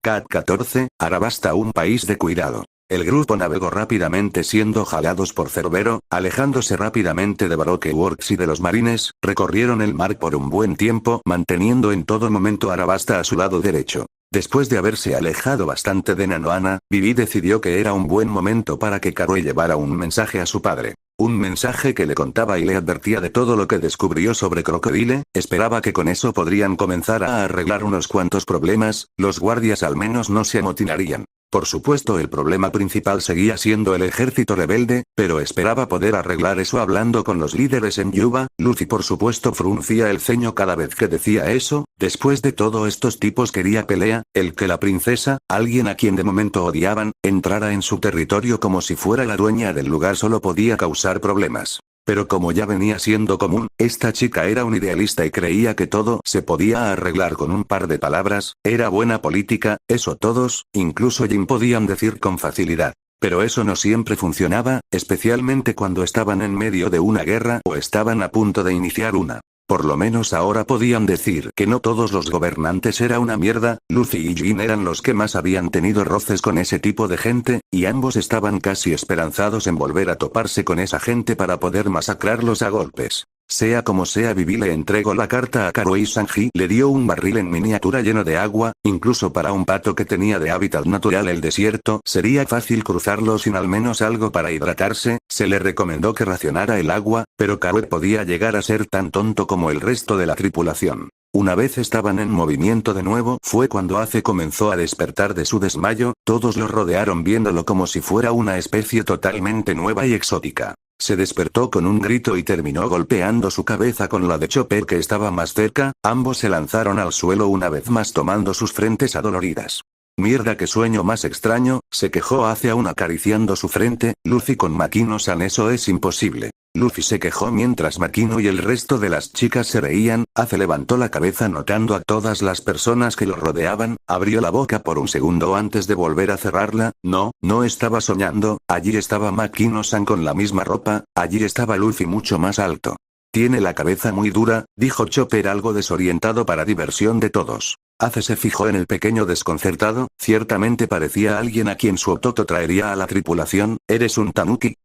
Cat 14, Arabasta, un país de cuidado. El grupo navegó rápidamente siendo jalados por Cerbero, alejándose rápidamente de Baroque Works y de los marines, recorrieron el mar por un buen tiempo manteniendo en todo momento Arabasta a su lado derecho. Después de haberse alejado bastante de Nanohana, Vivi decidió que era un buen momento para que Karue llevara un mensaje a su padre. Un mensaje que le contaba y le advertía de todo lo que descubrió sobre Crocodile, esperaba que con eso podrían comenzar a arreglar unos cuantos problemas, los guardias al menos no se amotinarían. Por supuesto el problema principal seguía siendo el ejército rebelde, pero esperaba poder arreglar eso hablando con los líderes en Yuba. Luffy por supuesto fruncía el ceño cada vez que decía eso, después de todo estos tipos quería pelea, el que la princesa, alguien a quien de momento odiaban, entrara en su territorio como si fuera la dueña del lugar solo podía causar problemas. Pero como ya venía siendo común, esta chica era un idealista y creía que todo se podía arreglar con un par de palabras, era buena política, eso todos, incluso Jin podían decir con facilidad. Pero eso no siempre funcionaba, especialmente cuando estaban en medio de una guerra o estaban a punto de iniciar una. Por lo menos ahora podían decir que no todos los gobernantes era una mierda, Luffy y Jin eran los que más habían tenido roces con ese tipo de gente, y ambos estaban casi esperanzados en volver a toparse con esa gente para poder masacrarlos a golpes. Sea como sea, Vivi le entregó la carta a Karue y Sanji le dio un barril en miniatura lleno de agua, incluso para un pato que tenía de hábitat natural el desierto sería fácil cruzarlo sin al menos algo para hidratarse, se le recomendó que racionara el agua, pero Karue podía llegar a ser tan tonto como el resto de la tripulación. Una vez estaban en movimiento de nuevo fue cuando Ace comenzó a despertar de su desmayo, todos lo rodearon viéndolo como si fuera una especie totalmente nueva y exótica. Se despertó con un grito y terminó golpeando su cabeza con la de Chopper que estaba más cerca, ambos se lanzaron al suelo una vez más tomando sus frentes adoloridas. Mierda, qué sueño más extraño, se quejó Ace aún acariciando su frente. Luffy con Makino-san, eso es imposible. Luffy se quejó mientras Makino y el resto de las chicas se reían. Ace levantó la cabeza notando a todas las personas que lo rodeaban, abrió la boca por un segundo antes de volver a cerrarla. No estaba soñando, allí estaba Makino-san con la misma ropa, allí estaba Luffy mucho más alto. Tiene la cabeza muy dura, dijo Chopper algo desorientado para diversión de todos. Ace se fijó en el pequeño desconcertado, ciertamente parecía alguien a quien su Ototo traería a la tripulación. ¿Eres un tanuki?,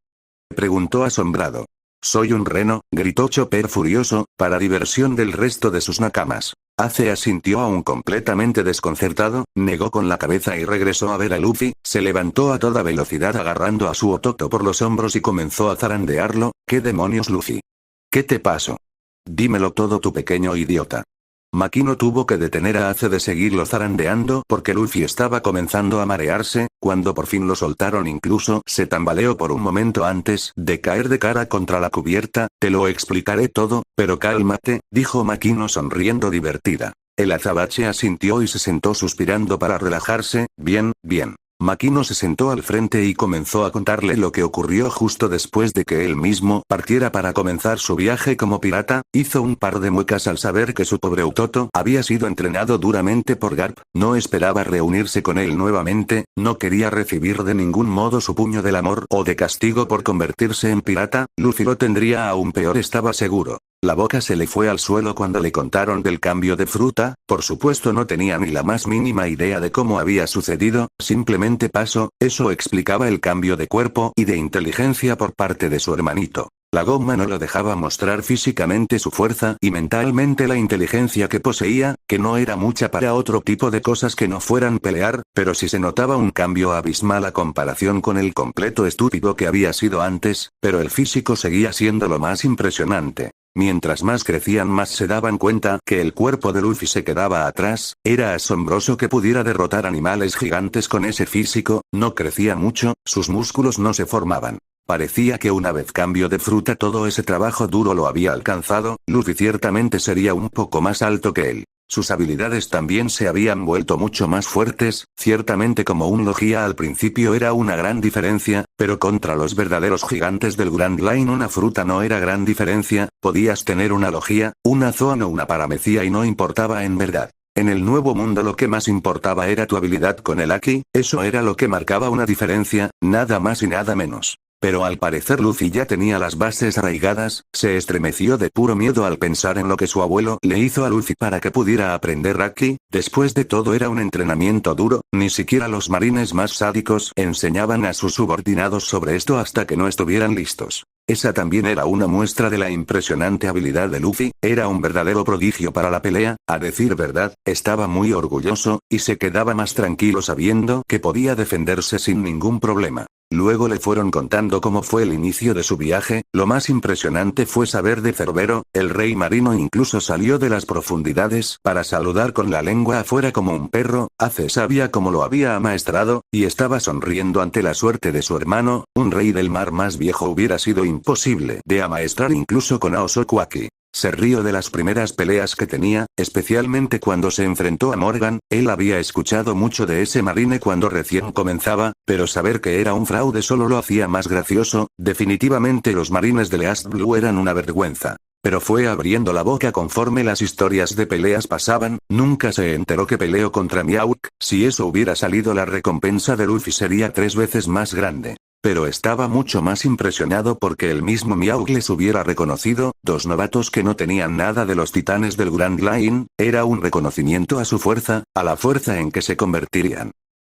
preguntó asombrado. Soy un reno, gritó Chopper furioso, para diversión del resto de sus nakamas. Ace asintió aún completamente desconcertado, negó con la cabeza y regresó a ver a Luffy, se levantó a toda velocidad agarrando a su Ototo por los hombros y comenzó a zarandearlo. ¿Qué demonios, Luffy? ¿Qué te pasó? Dímelo todo, tu pequeño idiota. Makino tuvo que detener a Ace de seguirlo zarandeando porque Luffy estaba comenzando a marearse. Cuando por fin lo soltaron incluso se tambaleó por un momento antes de caer de cara contra la cubierta. Te lo explicaré todo, pero cálmate, dijo Makino sonriendo divertida. El azabache asintió y se sentó suspirando para relajarse. Bien. Makino se sentó al frente y comenzó a contarle lo que ocurrió justo después de que él mismo partiera para comenzar su viaje como pirata. Hizo un par de muecas al saber que su pobre Utoto había sido entrenado duramente por Garp, no esperaba reunirse con él nuevamente, no quería recibir de ningún modo su puño del amor o de castigo por convertirse en pirata. Luffy lo tendría aún peor, estaba seguro. La boca se le fue al suelo cuando le contaron del cambio de fruta, por supuesto no tenía ni la más mínima idea de cómo había sucedido, simplemente pasó, eso explicaba el cambio de cuerpo y de inteligencia por parte de su hermanito. La goma no lo dejaba mostrar físicamente su fuerza y mentalmente la inteligencia que poseía, que no era mucha para otro tipo de cosas que no fueran pelear, pero sí se notaba un cambio abismal a comparación con el completo estúpido que había sido antes, pero el físico seguía siendo lo más impresionante. Mientras más crecían más se daban cuenta que el cuerpo de Luffy se quedaba atrás, era asombroso que pudiera derrotar animales gigantes con ese físico, no crecía mucho, sus músculos no se formaban. Parecía que una vez cambio de fruta todo ese trabajo duro lo había alcanzado. Luffy ciertamente sería un poco más alto que él. Sus habilidades también se habían vuelto mucho más fuertes, ciertamente como un Logia al principio era una gran diferencia, pero contra los verdaderos gigantes del Grand Line una fruta no era gran diferencia, podías tener una Logia, una Zoan o una Paramecia y no importaba en verdad. En el nuevo mundo lo que más importaba era tu habilidad con el Haki, eso era lo que marcaba una diferencia, nada más y nada menos. Pero al parecer Luffy ya tenía las bases arraigadas, se estremeció de puro miedo al pensar en lo que su abuelo le hizo a Luffy para que pudiera aprender Haki. Después de todo era un entrenamiento duro, ni siquiera los marines más sádicos enseñaban a sus subordinados sobre esto hasta que no estuvieran listos. Esa también era una muestra de la impresionante habilidad de Luffy, era un verdadero prodigio para la pelea, a decir verdad, estaba muy orgulloso, y se quedaba más tranquilo sabiendo que podía defenderse sin ningún problema. Luego le fueron contando cómo fue el inicio de su viaje. Lo más impresionante fue saber de Cerbero, el rey marino incluso salió de las profundidades para saludar con la lengua afuera como un perro. Ace sabía cómo lo había amaestrado, y estaba sonriendo ante la suerte de su hermano. Un rey del mar más viejo hubiera sido imposible de amaestrar incluso con Aosoku Aki. Se rió de las primeras peleas que tenía, especialmente cuando se enfrentó a Morgan. Él había escuchado mucho de ese marine cuando recién comenzaba, pero saber que era un fraude solo lo hacía más gracioso. Definitivamente los marines de East Blue eran una vergüenza. Pero fue abriendo la boca conforme las historias de peleas pasaban. Nunca se enteró que peleó contra Mihawk. Si eso hubiera salido, la recompensa de Luffy sería 3 veces más grande. Pero estaba mucho más impresionado porque el mismo Mihawk les hubiera reconocido, 2 novatos que no tenían nada de los titanes del Grand Line. Era un reconocimiento a su fuerza, a la fuerza en que se convertirían.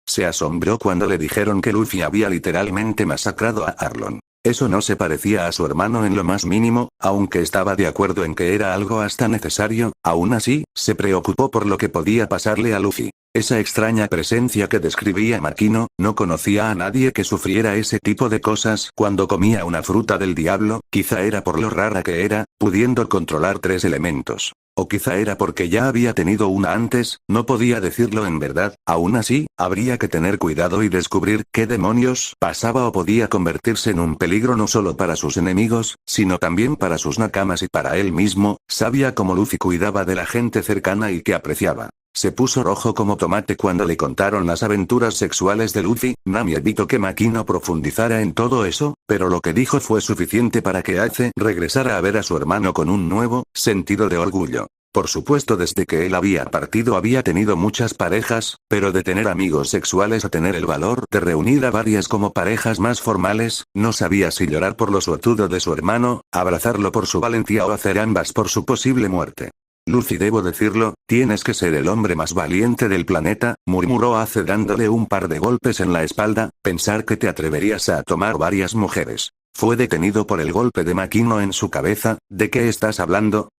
Se asombró cuando le dijeron que Luffy había literalmente masacrado a Arlong. Eso no se parecía a su hermano en lo más mínimo, aunque estaba de acuerdo en que era algo hasta necesario. Aún así, se preocupó por lo que podía pasarle a Luffy. Esa extraña presencia que describía Makino, no conocía a nadie que sufriera ese tipo de cosas cuando comía una fruta del diablo. Quizá era por lo rara que era, pudiendo controlar 3 elementos. O quizá era porque ya había tenido una antes, no podía decirlo en verdad. Aún así, habría que tener cuidado y descubrir qué demonios pasaba, o podía convertirse en un peligro no solo para sus enemigos, sino también para sus nakamas y para él mismo. Sabía cómo Luffy cuidaba de la gente cercana y que apreciaba. Se puso rojo como tomate cuando le contaron las aventuras sexuales de Luffy. Nami evitó que Makino profundizara en todo eso, pero lo que dijo fue suficiente para que Ace regresara a ver a su hermano con un nuevo sentido de orgullo. Por supuesto, desde que él había partido había tenido muchas parejas, pero de tener amigos sexuales a tener el valor de reunir a varias como parejas más formales, no sabía si llorar por lo suertudo de su hermano, abrazarlo por su valentía o hacer ambas por su posible muerte. Luffy, debo decirlo, tienes que ser el hombre más valiente del planeta, murmuró Ace dándole un par de golpes en la espalda. Pensar que te atreverías a tomar varias mujeres. Fue detenido por el golpe de Makino en su cabeza. ¿De qué estás hablando?,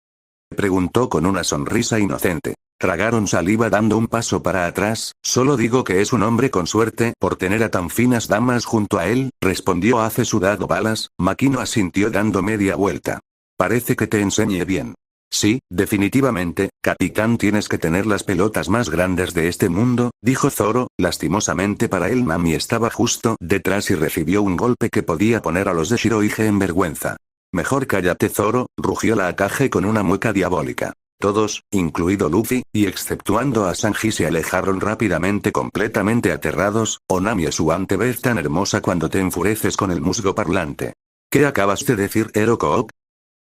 preguntó con una sonrisa inocente. Tragaron saliva dando un paso para atrás. Solo digo que es un hombre con suerte por tener a tan finas damas junto a él, respondió Ace sudado balas. Makino asintió dando media vuelta. Parece que te enseñé bien. Sí, definitivamente, capitán, tienes que tener las pelotas más grandes de este mundo, dijo Zoro. Lastimosamente para él, Nami estaba justo detrás y recibió un golpe que podía poner a los de Shirohige en vergüenza. Mejor cállate, Zoro, rugió la Akage con una mueca diabólica. Todos, incluido Luffy, y exceptuando a Sanji, se alejaron rápidamente, completamente aterrados. Oh Nami, Swan, te ves tan hermosa cuando te enfureces con el musgo parlante. ¿Qué acabas de decir, Eroko?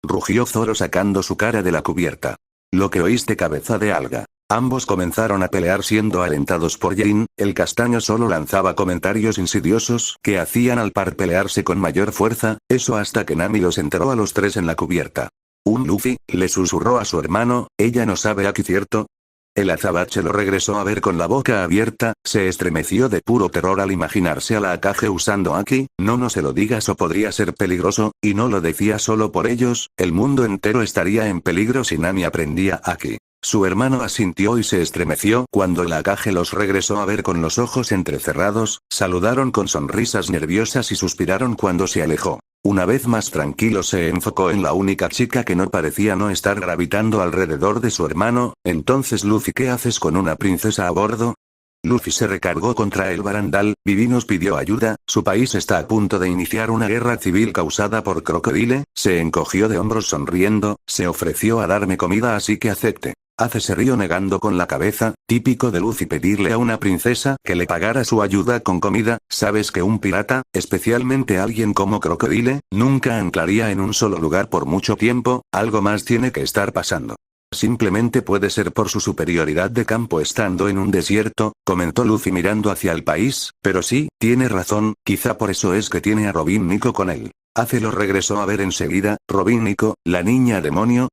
Rugió Zoro sacando su cara de la cubierta. Lo que oíste, cabeza de alga. Ambos comenzaron a pelear siendo alentados por Jin. El castaño solo lanzaba comentarios insidiosos que hacían al par pelearse con mayor fuerza, eso hasta que Nami los enterró a los 3 en la cubierta. Un Luffy, le susurró a su hermano, ella no sabe aquí, ¿cierto? El azabache lo regresó a ver con la boca abierta, se estremeció de puro terror al imaginarse a la Akage usando Aki. No se lo digas o podría ser peligroso, y no lo decía solo por ellos, el mundo entero estaría en peligro si Nami aprendía Aki. Su hermano asintió y se estremeció cuando la Akage los regresó a ver con los ojos entrecerrados, saludaron con sonrisas nerviosas y suspiraron cuando se alejó. Una vez más tranquilo se enfocó en la única chica que no parecía no estar gravitando alrededor de su hermano. Entonces Luffy, ¿qué haces con una princesa a bordo? Luffy se recargó contra el barandal. Vivi nos pidió ayuda, su país está a punto de iniciar una guerra civil causada por Crocodile. Se encogió de hombros sonriendo, se ofreció a darme comida así que acepte. Ace se rió negando con la cabeza, típico de Luffy pedirle a una princesa que le pagara su ayuda con comida. Sabes que un pirata, especialmente alguien como Crocodile, nunca anclaría en un solo lugar por mucho tiempo, algo más tiene que estar pasando. Simplemente puede ser por su superioridad de campo estando en un desierto, comentó Luffy mirando hacia el país, pero sí, tiene razón, quizá por eso es que tiene a Robin Nico con él. Ace lo regresó a ver enseguida. ¿Robin Nico, la niña demonio?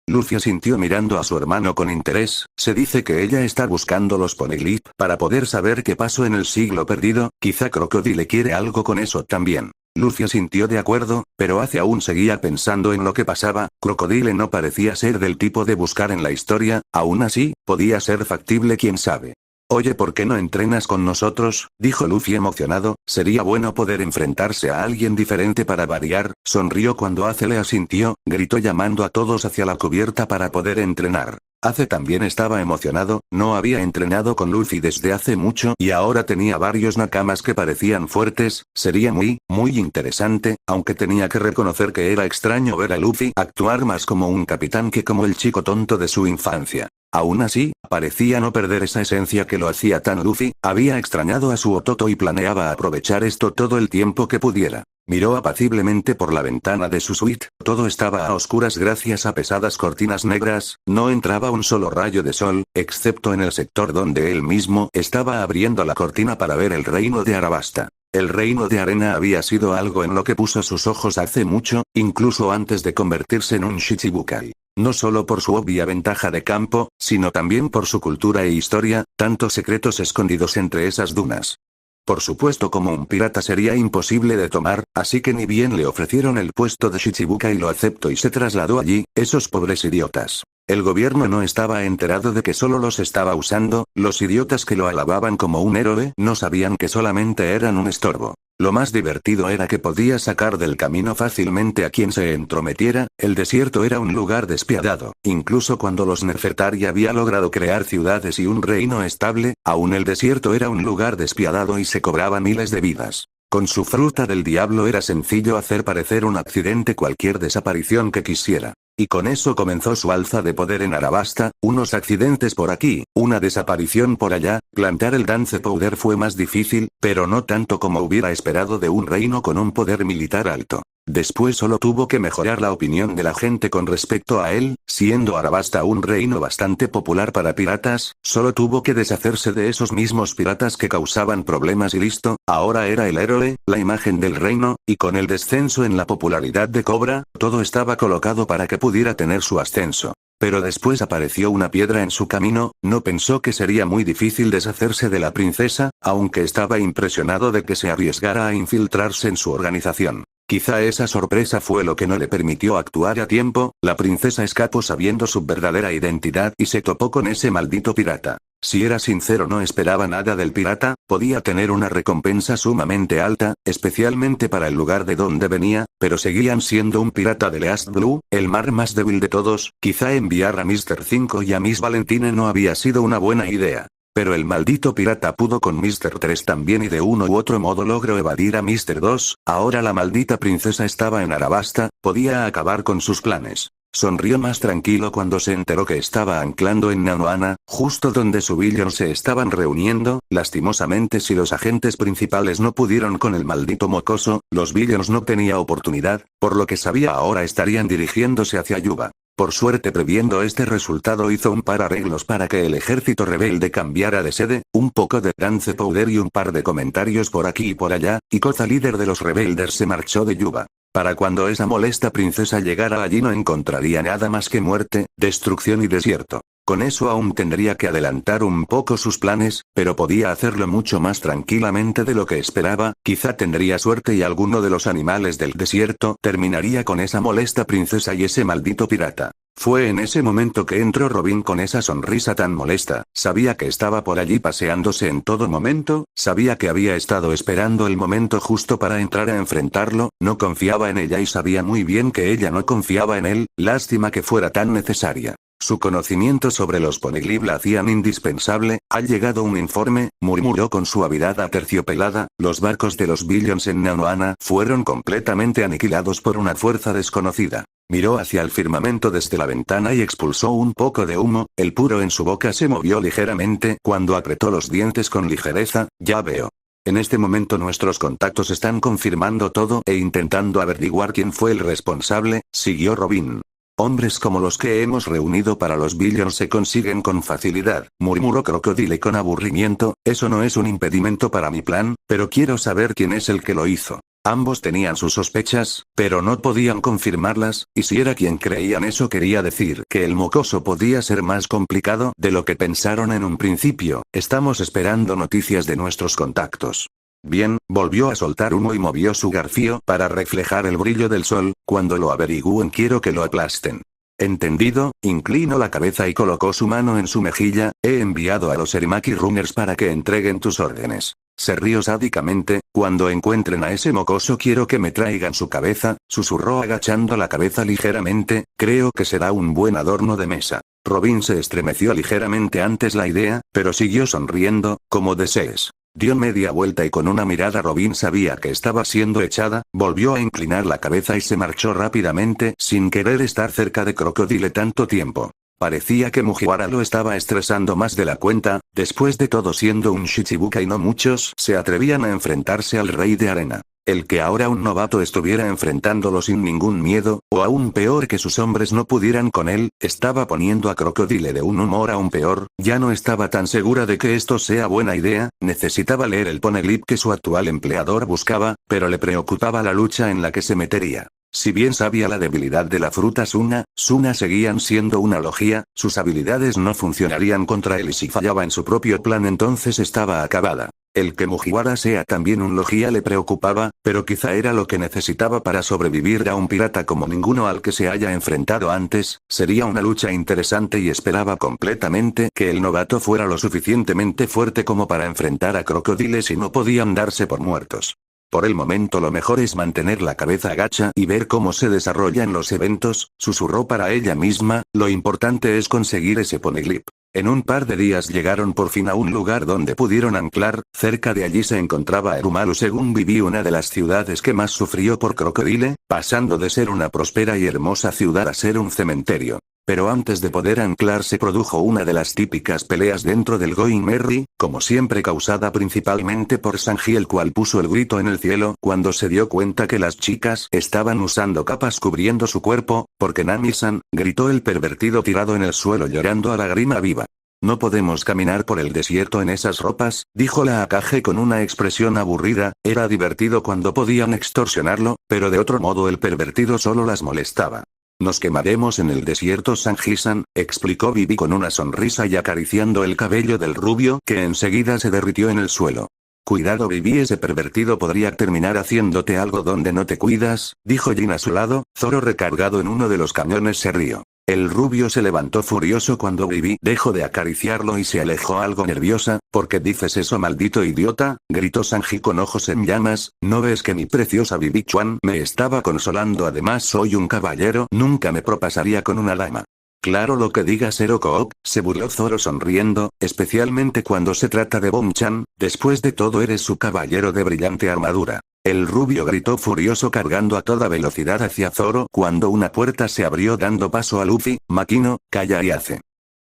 Luffy asintió mirando a su hermano con interés. Se dice que ella está buscando los Poneglyph para poder saber qué pasó en el siglo perdido, quizá Crocodile quiere algo con eso también. Luffy asintió de acuerdo, pero Ace aún seguía pensando en lo que pasaba. Crocodile no parecía ser del tipo de buscar en la historia, aún así, podía ser factible, quién sabe. Oye, ¿por qué no entrenas con nosotros? Dijo Luffy emocionado. Sería bueno poder enfrentarse a alguien diferente para variar. Sonrió cuando Ace le asintió, gritó llamando a todos hacia la cubierta para poder entrenar. Ace también estaba emocionado, no había entrenado con Luffy desde hace mucho y ahora tenía varios nakamas que parecían fuertes. Sería muy interesante, aunque tenía que reconocer que era extraño ver a Luffy actuar más como un capitán que como el chico tonto de su infancia. Aún así, parecía no perder esa esencia que lo hacía tan Luffy. Había extrañado a su Ototo y planeaba aprovechar esto todo el tiempo que pudiera. Miró apaciblemente por la ventana de su suite, todo estaba a oscuras gracias a pesadas cortinas negras, no entraba un solo rayo de sol, excepto en el sector donde él mismo estaba abriendo la cortina para ver el reino de Arabasta. El reino de arena había sido algo en lo que puso sus ojos hace mucho, incluso antes de convertirse en un Shichibukai. No solo por su obvia ventaja de campo, sino también por su cultura e historia, tantos secretos escondidos entre esas dunas. Por supuesto, como un pirata sería imposible de tomar, así que ni bien le ofrecieron el puesto de Shichibukai lo aceptó y se trasladó allí. Esos pobres idiotas. El gobierno no estaba enterado de que solo los estaba usando. Los idiotas que lo alababan como un héroe no sabían que solamente eran un estorbo. Lo más divertido era que podía sacar del camino fácilmente a quien se entrometiera. El desierto era un lugar despiadado. Incluso cuando los Nefertari había logrado crear ciudades y un reino estable, aún el desierto era un lugar despiadado y se cobraba miles de vidas. Con su fruta del diablo era sencillo hacer parecer un accidente cualquier desaparición que quisiera. Y con eso comenzó su alza de poder en Arabasta, unos accidentes por aquí, una desaparición por allá. Plantar el Dance Powder fue más difícil, pero no tanto como hubiera esperado de un reino con un poder militar alto. Después solo tuvo que mejorar la opinión de la gente con respecto a él, siendo Arabasta un reino bastante popular para piratas, solo tuvo que deshacerse de esos mismos piratas que causaban problemas y listo, ahora era el héroe, la imagen del reino, y con el descenso en la popularidad de Cobra, todo estaba colocado para que pudiera tener su ascenso. Pero después apareció una piedra en su camino. No pensó que sería muy difícil deshacerse de la princesa, aunque estaba impresionado de que se arriesgara a infiltrarse en su organización. Quizá esa sorpresa fue lo que no le permitió actuar a tiempo. La princesa escapó sabiendo su verdadera identidad y se topó con ese maldito pirata. Si era sincero, no esperaba nada del pirata, podía tener una recompensa sumamente alta, especialmente para el lugar de donde venía, pero seguían siendo un pirata de East Blue, el mar más débil de todos. Quizá enviar a Mr. 5 y a Miss Valentine no había sido una buena idea. Pero el maldito pirata pudo con Mr. 3 también y de uno u otro modo logró evadir a Mr. 2, ahora la maldita princesa estaba en Arabasta, podía acabar con sus planes. Sonrió más tranquilo cuando se enteró que estaba anclando en Nanohana, justo donde sus Billions se estaban reuniendo. Lastimosamente, si los agentes principales no pudieron con el maldito mocoso, los Billions no tenía oportunidad, por lo que sabía ahora estarían dirigiéndose hacia Yuba. Por suerte, previendo este resultado, hizo un par arreglos para que el ejército rebelde cambiara de sede, un poco de Dance Powder y un par de comentarios por aquí y por allá, y Koza, líder de los rebeldes, se marchó de Yuba. Para cuando esa molesta princesa llegara allí no encontraría nada más que muerte, destrucción y desierto. Con eso aún tendría que adelantar un poco sus planes, pero podía hacerlo mucho más tranquilamente de lo que esperaba. Quizá tendría suerte y alguno de los animales del desierto terminaría con esa molesta princesa y ese maldito pirata. Fue en ese momento que entró Robin con esa sonrisa tan molesta. Sabía que estaba por allí paseándose en todo momento, sabía que había estado esperando el momento justo para entrar a enfrentarlo, no confiaba en ella y sabía muy bien que ella no confiaba en él. Lástima que fuera tan necesaria. Su conocimiento sobre los Poneglyph la hacían indispensable. Ha llegado un informe, murmuró con suavidad aterciopelada. Los barcos de los Billions en Nanohana fueron completamente aniquilados por una fuerza desconocida. Miró hacia el firmamento desde la ventana y expulsó un poco de humo. El puro en su boca se movió ligeramente cuando apretó los dientes con ligereza. Ya veo. En este momento nuestros contactos están confirmando todo e intentando averiguar quién fue el responsable, siguió Robin. Hombres como los que hemos reunido para los Billions se consiguen con facilidad, murmuró Crocodile con aburrimiento, eso no es un impedimento para mi plan, pero quiero saber quién es el que lo hizo. Ambos tenían sus sospechas, pero no podían confirmarlas, y si era quien creían eso quería decir que el mocoso podía ser más complicado de lo que pensaron en un principio. Estamos esperando noticias de nuestros contactos. Bien, volvió a soltar humo y movió su garfio para reflejar el brillo del sol. Cuando lo averigüen quiero que lo aplasten. Entendido, inclinó la cabeza y colocó su mano en su mejilla. He enviado a los Erimaki Runners para que entreguen tus órdenes. Se rió sádicamente. Cuando encuentren a ese mocoso quiero que me traigan su cabeza, susurró agachando la cabeza ligeramente. Creo que será un buen adorno de mesa. Robin se estremeció ligeramente antes la idea, pero siguió sonriendo, como desees. Dio media vuelta y con una mirada Robin sabía que estaba siendo echada, volvió a inclinar la cabeza y se marchó rápidamente sin querer estar cerca de Crocodile tanto tiempo. Parecía que Mugiwara lo estaba estresando más de la cuenta, después de todo siendo un Shichibuka y no muchos se atrevían a enfrentarse al rey de arena. El que ahora un novato estuviera enfrentándolo sin ningún miedo, o aún peor que sus hombres no pudieran con él, estaba poniendo a Crocodile de un humor aún peor. Ya no estaba tan segura de que esto sea buena idea, necesitaba leer el poneglyph que su actual empleador buscaba, pero le preocupaba la lucha en la que se metería. Si bien sabía la debilidad de la fruta Suna seguían siendo una logia, sus habilidades no funcionarían contra él y si fallaba en su propio plan entonces estaba acabada. El que Mugiwara sea también un logia le preocupaba, pero quizá era lo que necesitaba para sobrevivir a un pirata como ninguno al que se haya enfrentado antes. Sería una lucha interesante y esperaba completamente que el novato fuera lo suficientemente fuerte como para enfrentar a Crocodiles y no podían darse por muertos. Por el momento lo mejor es mantener la cabeza agacha y ver cómo se desarrollan los eventos, susurró para ella misma, lo importante es conseguir ese poneglyph. En un par de días llegaron por fin a un lugar donde pudieron anclar. Cerca de allí se encontraba Erumaru, según viví, una de las ciudades que más sufrió por Crocodile, pasando de ser una próspera y hermosa ciudad a ser un cementerio. Pero antes de poder anclar se produjo una de las típicas peleas dentro del Going Merry, como siempre causada principalmente por Sanji, el cual puso el grito en el cielo cuando se dio cuenta que las chicas estaban usando capas cubriendo su cuerpo. Porque Nami-san, gritó el pervertido tirado en el suelo llorando a lágrima viva. No podemos caminar por el desierto en esas ropas, dijo la Akage con una expresión aburrida. Era divertido cuando podían extorsionarlo, pero de otro modo el pervertido solo las molestaba. Nos quemaremos en el desierto, Sanji-san, explicó Vivi con una sonrisa y acariciando el cabello del rubio que enseguida se derritió en el suelo. Cuidado Vivi, ese pervertido podría terminar haciéndote algo donde no te cuidas, dijo Jin a su lado. Zoro, recargado en uno de los cañones, se rió. El rubio se levantó furioso cuando Vivi dejó de acariciarlo y se alejó algo nerviosa. ¿Por qué dices eso, maldito idiota?, gritó Sanji con ojos en llamas. ¿No ves que mi preciosa Vivi Chuan me estaba consolando? Además soy un caballero, nunca me propasaría con una dama. Claro lo que diga Zero Koop, se burló Zoro sonriendo, especialmente cuando se trata de Bonchan, después de todo eres su caballero de brillante armadura. El rubio gritó furioso cargando a toda velocidad hacia Zoro cuando una puerta se abrió dando paso a Luffy. Makino, calla y hace.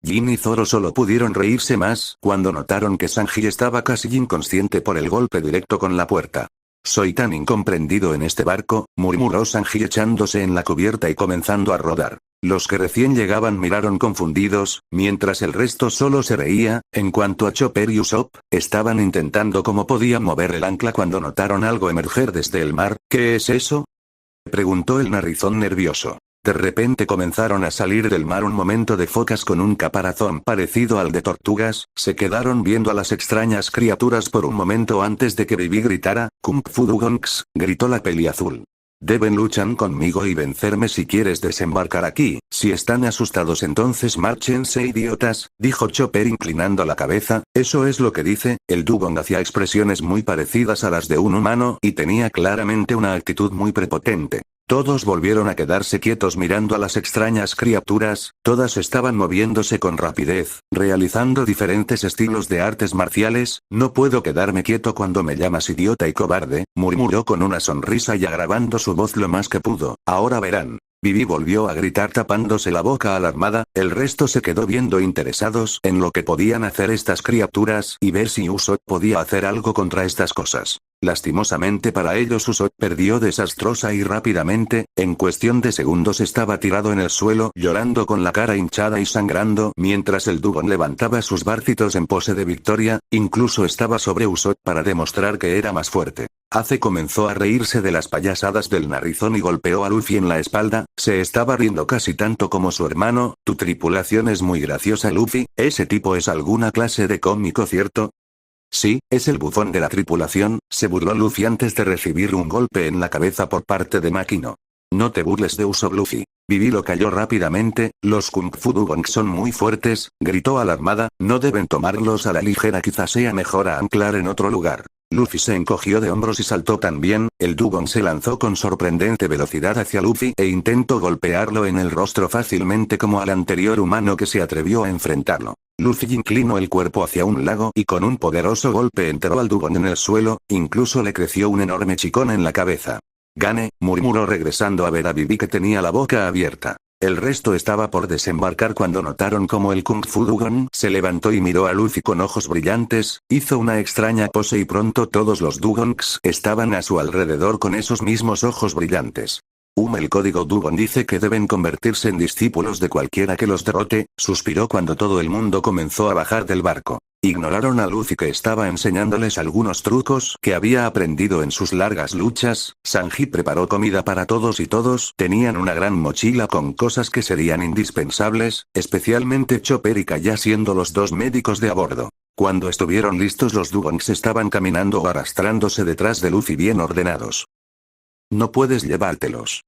Jin y Zoro solo pudieron reírse más cuando notaron que Sanji estaba casi inconsciente por el golpe directo con la puerta. Soy tan incomprendido en este barco, murmuró Sanji echándose en la cubierta y comenzando a rodar. Los que recién llegaban miraron confundidos, mientras el resto solo se reía. En cuanto a Chopper y Usopp, estaban intentando cómo podían mover el ancla cuando notaron algo emerger desde el mar. ¿Qué es eso?, preguntó el narizón nervioso. De repente comenzaron a salir del mar un momento de focas con un caparazón parecido al de tortugas. Se quedaron viendo a las extrañas criaturas por un momento antes de que Vivi gritara. Kung Fu Dugongs, gritó la peliazul. Deben luchar conmigo y vencerme si quieres desembarcar aquí. Si están asustados entonces márchense, idiotas, dijo Chopper inclinando la cabeza. Eso es lo que dice. El dugong hacía expresiones muy parecidas a las de un humano y tenía claramente una actitud muy prepotente. Todos volvieron a quedarse quietos mirando a las extrañas criaturas. Todas estaban moviéndose con rapidez, realizando diferentes estilos de artes marciales. No puedo quedarme quieto cuando me llamas idiota y cobarde, murmuró con una sonrisa y agravando su voz lo más que pudo. Ahora verán. Vivi volvió a gritar tapándose la boca alarmada, el resto se quedó viendo interesados en lo que podían hacer estas criaturas y ver si Usopp podía hacer algo contra estas cosas. Lastimosamente para ellos Usopp perdió desastrosa y rápidamente, en cuestión de segundos estaba tirado en el suelo llorando con la cara hinchada y sangrando mientras el Dugong levantaba sus bárcitos en pose de victoria, incluso estaba sobre Usopp para demostrar que era más fuerte. Ace comenzó a reírse de las payasadas del narizón y golpeó a Luffy en la espalda, se estaba riendo casi tanto como su hermano. Tu tripulación es muy graciosa Luffy, ese tipo es alguna clase de cómico ¿cierto? Sí, es el bufón de la tripulación, se burló Luffy antes de recibir un golpe en la cabeza por parte de Makino. No te burles de Usopp Luffy. Vivi lo cayó rápidamente, los Kung Fu Dugong son muy fuertes, gritó alarmada, no deben tomarlos a la ligera, quizás sea mejor anclar en otro lugar. Luffy se encogió de hombros y saltó también, el Dugong se lanzó con sorprendente velocidad hacia Luffy e intentó golpearlo en el rostro fácilmente como al anterior humano que se atrevió a enfrentarlo. Luffy inclinó el cuerpo hacia un lado y con un poderoso golpe enterró al Dugong en el suelo, incluso le creció un enorme chicón en la cabeza. Gane, murmuró regresando a ver a Vivi que tenía la boca abierta. El resto estaba por desembarcar cuando notaron como el Kung Fu Dugong se levantó y miró a Luffy con ojos brillantes, hizo una extraña pose y pronto todos los Dugongs estaban a su alrededor con esos mismos ojos brillantes. El código Dugong dice que deben convertirse en discípulos de cualquiera que los derrote, suspiró cuando todo el mundo comenzó a bajar del barco. Ignoraron a Luffy que estaba enseñándoles algunos trucos que había aprendido en sus largas luchas. Sanji preparó comida para todos y todos tenían una gran mochila con cosas que serían indispensables, especialmente Chopper y Kaya siendo los dos médicos de a bordo. Cuando estuvieron listos los Dugongs estaban caminando o arrastrándose detrás de Luffy bien ordenados. No puedes llevártelos,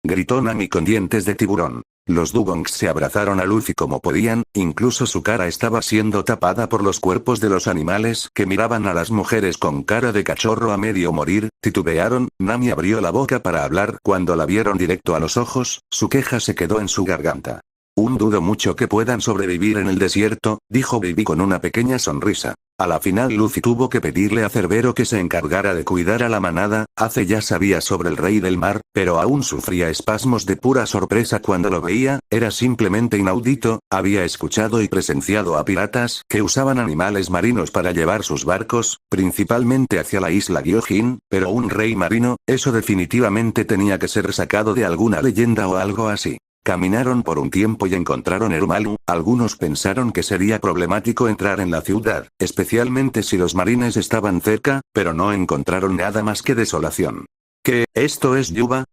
gritó Nami con dientes de tiburón. Los Dugongs se abrazaron a Luffy como podían, incluso su cara estaba siendo tapada por los cuerpos de los animales que miraban a las mujeres con cara de cachorro a medio morir, titubearon. Nami abrió la boca para hablar cuando la vieron directo a los ojos, su queja se quedó en su garganta. Dudo mucho que puedan sobrevivir en el desierto, dijo Vivi con una pequeña sonrisa. A la final Luffy tuvo que pedirle a Cerbero que se encargara de cuidar a la manada. Ace ya sabía sobre el rey del mar, pero aún sufría espasmos de pura sorpresa cuando lo veía, era simplemente inaudito, había escuchado y presenciado a piratas que usaban animales marinos para llevar sus barcos, principalmente hacia la isla Gyojin, pero un rey marino, eso definitivamente tenía que ser sacado de alguna leyenda o algo así. Caminaron por un tiempo y encontraron Erumalu, algunos pensaron que sería problemático entrar en la ciudad, especialmente si los marines estaban cerca, pero no encontraron nada más que desolación. ¿Qué, esto es Yuba?,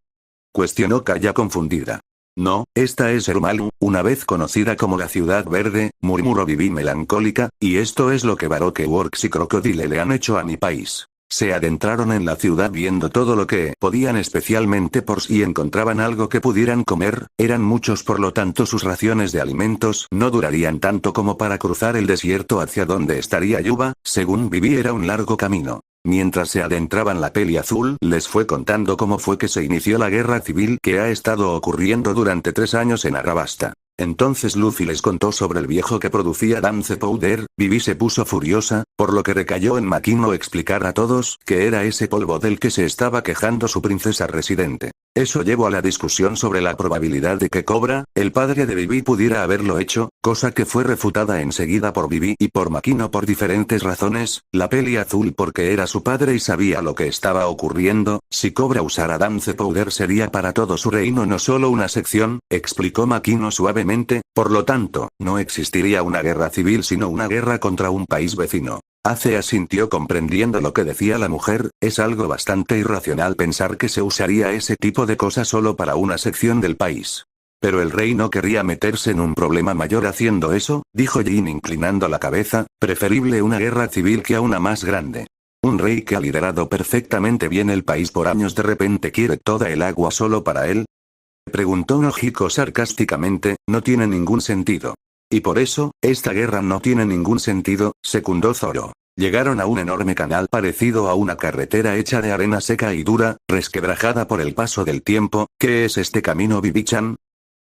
cuestionó Kaya confundida. No, esta es Erumalu, una vez conocida como la Ciudad Verde, murmuró Vivi melancólica, y esto es lo que Baroque Works y Crocodile le han hecho a mi país. Se adentraron en la ciudad viendo todo lo que podían especialmente por si encontraban algo que pudieran comer, eran muchos por lo tanto sus raciones de alimentos no durarían tanto como para cruzar el desierto hacia donde estaría Yuba, según Vivi era un largo camino. Mientras se adentraban la Peli Azul les fue contando cómo fue que se inició la guerra civil que ha estado ocurriendo durante 3 años en Arabasta. Entonces Luffy les contó sobre el viejo que producía Dance Powder, Vivi se puso furiosa, por lo que recayó en Makino explicar a todos que era ese polvo del que se estaba quejando su princesa residente. Eso llevó a la discusión sobre la probabilidad de que Cobra, el padre de Vivi pudiera haberlo hecho, cosa que fue refutada enseguida por Vivi y por Makino por diferentes razones, la Peli Azul porque era su padre y sabía lo que estaba ocurriendo, si Cobra usara Dance Powder sería para todo su reino no solo una sección, explicó Makino suavemente. Por lo tanto, no existiría una guerra civil sino una guerra contra un país vecino. Ace asintió comprendiendo lo que decía la mujer, es algo bastante irracional pensar que se usaría ese tipo de cosas solo para una sección del país. Pero el rey no querría meterse en un problema mayor haciendo eso, dijo Jin inclinando la cabeza, preferible una guerra civil que a una más grande. Un rey que ha liderado perfectamente bien el país por años de repente quiere toda el agua solo para él. Preguntó Nojiko sarcásticamente, no tiene ningún sentido. Y por eso, esta guerra no tiene ningún sentido, secundó Zoro. Llegaron a un enorme canal parecido a una carretera hecha de arena seca y dura, resquebrajada por el paso del tiempo. ¿Qué es este camino, Vivi-chan?,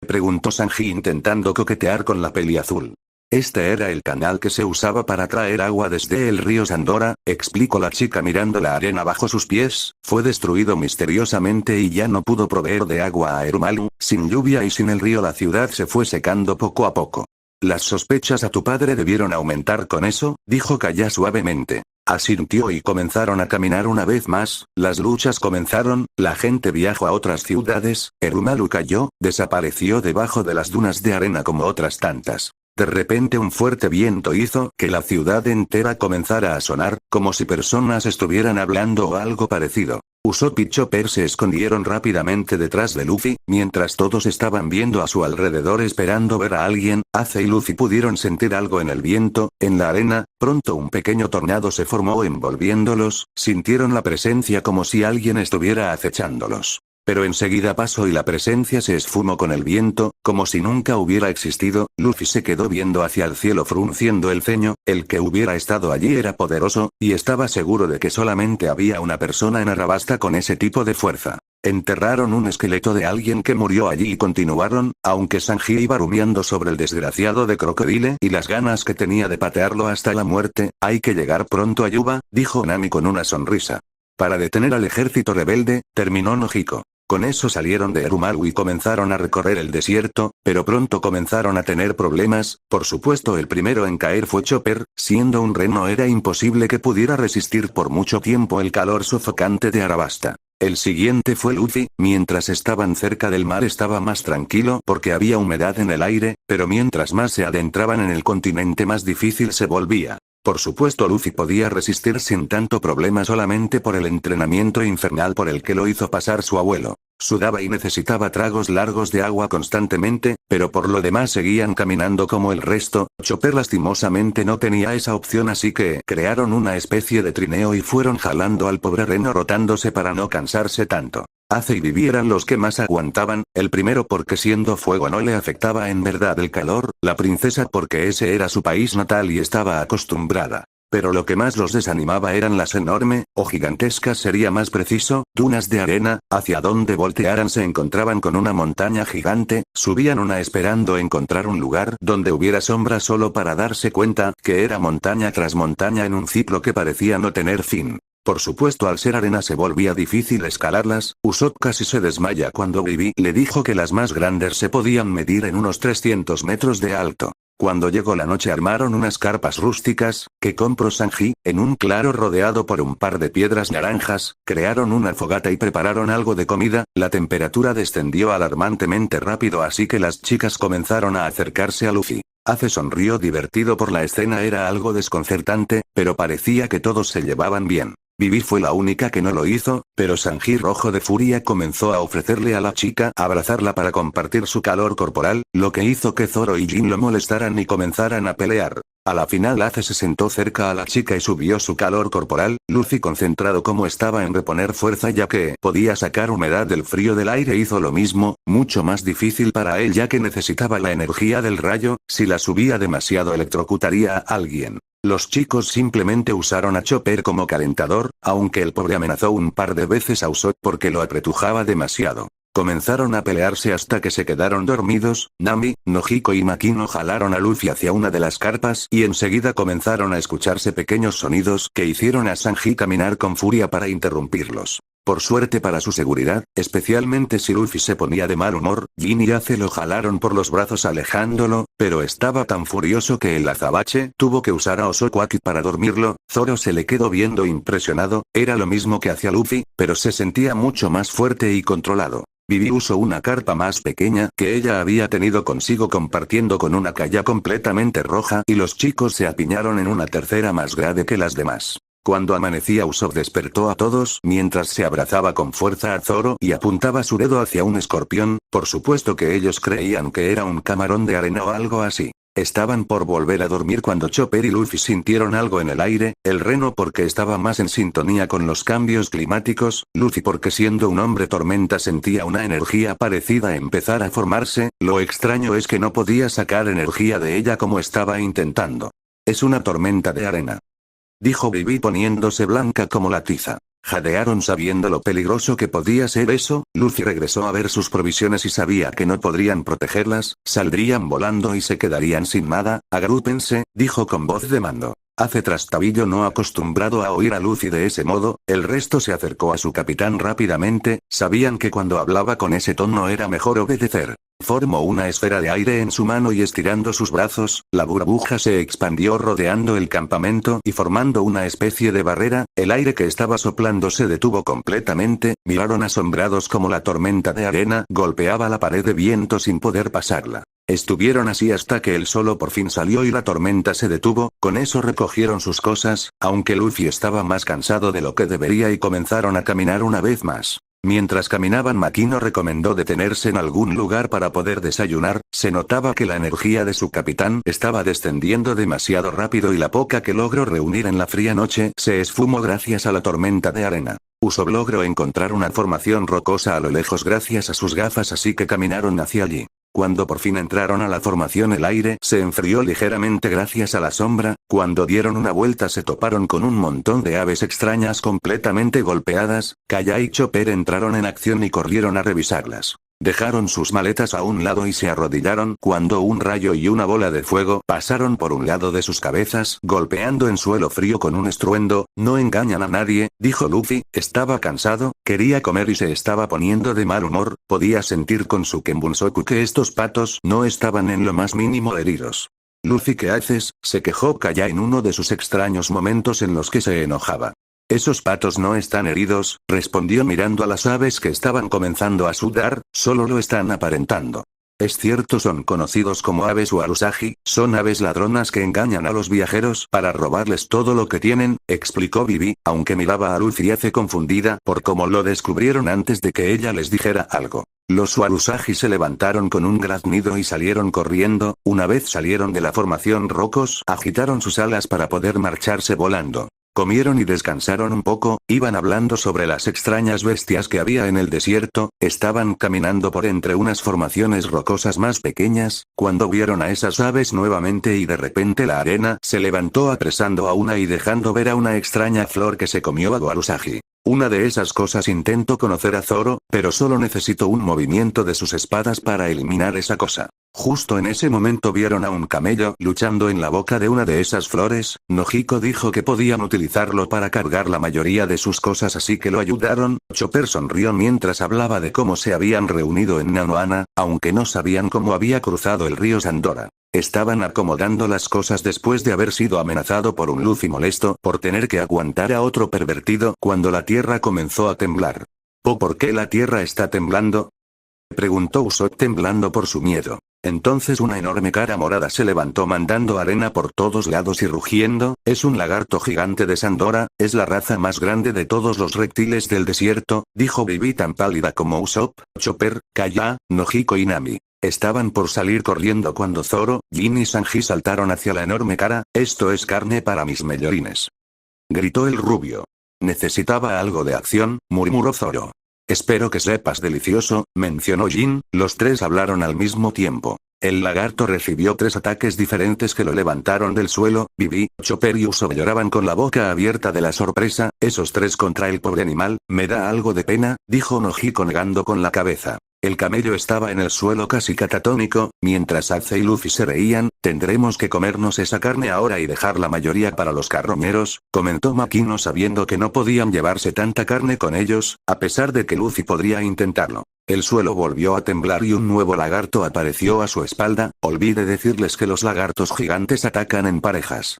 preguntó Sanji intentando coquetear con la Peli Azul. Este era el canal que se usaba para traer agua desde el río Sandora, explicó la chica mirando la arena bajo sus pies. Fue destruido misteriosamente y ya no pudo proveer de agua a Erumalu. Sin lluvia y sin el río la ciudad se fue secando poco a poco. Las sospechas a tu padre debieron aumentar con eso, dijo Kaya suavemente. Asintió y comenzaron a caminar una vez más. Las luchas comenzaron, la gente viajó a otras ciudades. Erumalu cayó, desapareció debajo de las dunas de arena como otras tantas. De repente un fuerte viento hizo que la ciudad entera comenzara a sonar, como si personas estuvieran hablando o algo parecido. Usopp y Chopper se escondieron rápidamente detrás de Luffy, mientras todos estaban viendo a su alrededor esperando ver a alguien. Ace y Luffy pudieron sentir algo en el viento, en la arena. Pronto un pequeño tornado se formó envolviéndolos, sintieron la presencia como si alguien estuviera acechándolos. Pero enseguida pasó y la presencia se esfumó con el viento, como si nunca hubiera existido. Luffy se quedó viendo hacia el cielo frunciendo el ceño. El que hubiera estado allí era poderoso, y estaba seguro de que solamente había una persona en Arabasta con ese tipo de fuerza. Enterraron un esqueleto de alguien que murió allí y continuaron, aunque Sanji iba rumiando sobre el desgraciado de Crocodile y las ganas que tenía de patearlo hasta la muerte. Hay que llegar pronto a Yuba, dijo Nami con una sonrisa. Para detener al ejército rebelde, terminó Nojiko. Con eso salieron de Erumalu y comenzaron a recorrer el desierto, pero pronto comenzaron a tener problemas. Por supuesto el primero en caer fue Chopper. Siendo un reno era imposible que pudiera resistir por mucho tiempo el calor sofocante de Arabasta. El siguiente fue Luffy. Mientras estaban cerca del mar estaba más tranquilo porque había humedad en el aire, pero mientras más se adentraban en el continente más difícil se volvía. Por supuesto Luffy podía resistir sin tanto problema solamente por el entrenamiento infernal por el que lo hizo pasar su abuelo. Sudaba y necesitaba tragos largos de agua constantemente, pero por lo demás seguían caminando como el resto. Chopper lastimosamente no tenía esa opción, así que crearon una especie de trineo y fueron jalando al pobre reno rotándose para no cansarse tanto. Ace y Vivi eran los que más aguantaban, el primero porque siendo fuego no le afectaba en verdad el calor, la princesa porque ese era su país natal y estaba acostumbrada. Pero lo que más los desanimaba eran las enormes, o gigantescas sería más preciso, dunas de arena. Hacia donde voltearan se encontraban con una montaña gigante. Subían una esperando encontrar un lugar donde hubiera sombra solo para darse cuenta que era montaña tras montaña en un ciclo que parecía no tener fin. Por supuesto al ser arena se volvía difícil escalarlas. Usopp casi se desmaya cuando Vivi le dijo que las más grandes se podían medir en unos 300 metros de alto. Cuando llegó la noche armaron unas carpas rústicas, que compró Sanji, en un claro rodeado por un par de piedras naranjas. Crearon una fogata y prepararon algo de comida. La temperatura descendió alarmantemente rápido, así que las chicas comenzaron a acercarse a Luffy. Ace sonrió divertido por la escena, era algo desconcertante, pero parecía que todos se llevaban bien. Vivi fue la única que no lo hizo, pero Sanji rojo de furia comenzó a ofrecerle a la chica abrazarla para compartir su calor corporal, lo que hizo que Zoro y Jin lo molestaran y comenzaran a pelear. A la final Ace se sentó cerca a la chica y subió su calor corporal. Luffy, concentrado como estaba en reponer fuerza ya que podía sacar humedad del frío del aire, hizo lo mismo, mucho más difícil para él ya que necesitaba la energía del rayo. Si la subía demasiado electrocutaría a alguien. Los chicos simplemente usaron a Chopper como calentador, aunque el pobre amenazó un par de veces a Usopp porque lo apretujaba demasiado. Comenzaron a pelearse hasta que se quedaron dormidos. Nami, Nojiko y Makino jalaron a Luffy hacia una de las carpas y enseguida comenzaron a escucharse pequeños sonidos que hicieron a Sanji caminar con furia para interrumpirlos. Por suerte para su seguridad, especialmente si Luffy se ponía de mal humor, Jin y Ace lo jalaron por los brazos alejándolo, pero estaba tan furioso que el azabache tuvo que usar a Osokwaki para dormirlo. Zoro se le quedó viendo impresionado, era lo mismo que hacía Luffy, pero se sentía mucho más fuerte y controlado. Vivi usó una carpa más pequeña que ella había tenido consigo compartiendo con una Kaya completamente roja y los chicos se apiñaron en una tercera más grande que las demás. Cuando amanecía Usopp despertó a todos mientras se abrazaba con fuerza a Zoro y apuntaba su dedo hacia un escorpión. Por supuesto que ellos creían que era un camarón de arena o algo así. Estaban por volver a dormir cuando Chopper y Luffy sintieron algo en el aire. El reno porque estaba más en sintonía con los cambios climáticos, Luffy porque siendo un hombre tormenta sentía una energía parecida a empezar a formarse. Lo extraño es que no podía sacar energía de ella como estaba intentando. Es una tormenta de arena, dijo Vivi poniéndose blanca como la tiza. Jadearon sabiendo lo peligroso que podía ser eso. Luffy regresó a ver sus provisiones y sabía que no podrían protegerlas. Saldrían volando y se quedarían sin nada. Agrúpense, dijo con voz de mando. Hace trastabillo no acostumbrado a oír a Luffy de ese modo, el resto se acercó a su capitán rápidamente, sabían que cuando hablaba con ese tono era mejor obedecer. Formó una esfera de aire en su mano y estirando sus brazos, la burbuja se expandió rodeando el campamento y formando una especie de barrera, el aire que estaba soplando se detuvo completamente, miraron asombrados como la tormenta de arena golpeaba la pared de viento sin poder pasarla. Estuvieron así hasta que el sol por fin salió y la tormenta se detuvo, con eso recogieron sus cosas, aunque Luffy estaba más cansado de lo que debería y comenzaron a caminar una vez más. Mientras caminaban Makino recomendó detenerse en algún lugar para poder desayunar, se notaba que la energía de su capitán estaba descendiendo demasiado rápido y la poca que logró reunir en la fría noche se esfumó gracias a la tormenta de arena. Usopp logró encontrar una formación rocosa a lo lejos gracias a sus gafas así que caminaron hacia allí. Cuando por fin entraron a la formación el aire se enfrió ligeramente gracias a la sombra, cuando dieron una vuelta se toparon con un montón de aves extrañas completamente golpeadas, Kaya y Chopper entraron en acción y corrieron a revisarlas. Dejaron sus maletas a un lado y se arrodillaron cuando un rayo y una bola de fuego pasaron por un lado de sus cabezas golpeando en suelo frío con un estruendo. No engañan a nadie, dijo Luffy, estaba cansado, quería comer y se estaba poniendo de mal humor, podía sentir con su Kenbunsoku que estos patos no estaban en lo más mínimo heridos. Luffy, ¿qué haces?, se quejó Kaya en uno de sus extraños momentos en los que se enojaba. Esos patos no están heridos, respondió mirando a las aves que estaban comenzando a sudar, solo lo están aparentando. Es cierto, son conocidos como aves Warusagi, son aves ladronas que engañan a los viajeros para robarles todo lo que tienen, explicó Vivi, aunque miraba a Luffy hace confundida por cómo lo descubrieron antes de que ella les dijera algo. Los Warusagi se levantaron con un graznido y salieron corriendo, una vez salieron de la formación rocos, agitaron sus alas para poder marcharse volando. Comieron y descansaron un poco, iban hablando sobre las extrañas bestias que había en el desierto, estaban caminando por entre unas formaciones rocosas más pequeñas, cuando vieron a esas aves nuevamente y de repente la arena se levantó apresando a una y dejando ver a una extraña flor que se comió a Warusagi. Una de esas cosas intento conocer a Zoro, pero solo necesito un movimiento de sus espadas para eliminar esa cosa. Justo en ese momento vieron a un camello luchando en la boca de una de esas flores, Nojiko dijo que podían utilizarlo para cargar la mayoría de sus cosas así que lo ayudaron, Chopper sonrió mientras hablaba de cómo se habían reunido en Nanohana, aunque no sabían cómo había cruzado el río Sandora. Estaban acomodando las cosas después de haber sido amenazado por un Luffy molesto por tener que aguantar a otro pervertido cuando la tierra comenzó a temblar. ¿Por qué la tierra está temblando?, preguntó Usopp temblando por su miedo. Entonces una enorme cara morada se levantó mandando arena por todos lados y rugiendo, es un lagarto gigante de Sandora, es la raza más grande de todos los reptiles del desierto, dijo Vivi tan pálida como Usopp, Chopper, Kaya, Nojiko y Nami. Estaban por salir corriendo cuando Zoro, Jin y Sanji saltaron hacia la enorme cara, esto es carne para mis mellorines. Gritó el rubio. Necesitaba algo de acción, murmuró Zoro. Espero que sepas delicioso, mencionó Jin, los tres hablaron al mismo tiempo. El lagarto recibió 3 ataques diferentes que lo levantaron del suelo, Vivi, Chopper y Usopp lloraban con la boca abierta de la sorpresa, esos 3 contra el pobre animal, me da algo de pena, dijo Nojiko negando con la cabeza. El camello estaba en el suelo casi catatónico, mientras Ace y Luffy se reían, tendremos que comernos esa carne ahora y dejar la mayoría para los carroñeros, comentó Makino sabiendo que no podían llevarse tanta carne con ellos, a pesar de que Luffy podría intentarlo. El suelo volvió a temblar y un nuevo lagarto apareció a su espalda, olvidé decirles que los lagartos gigantes atacan en parejas.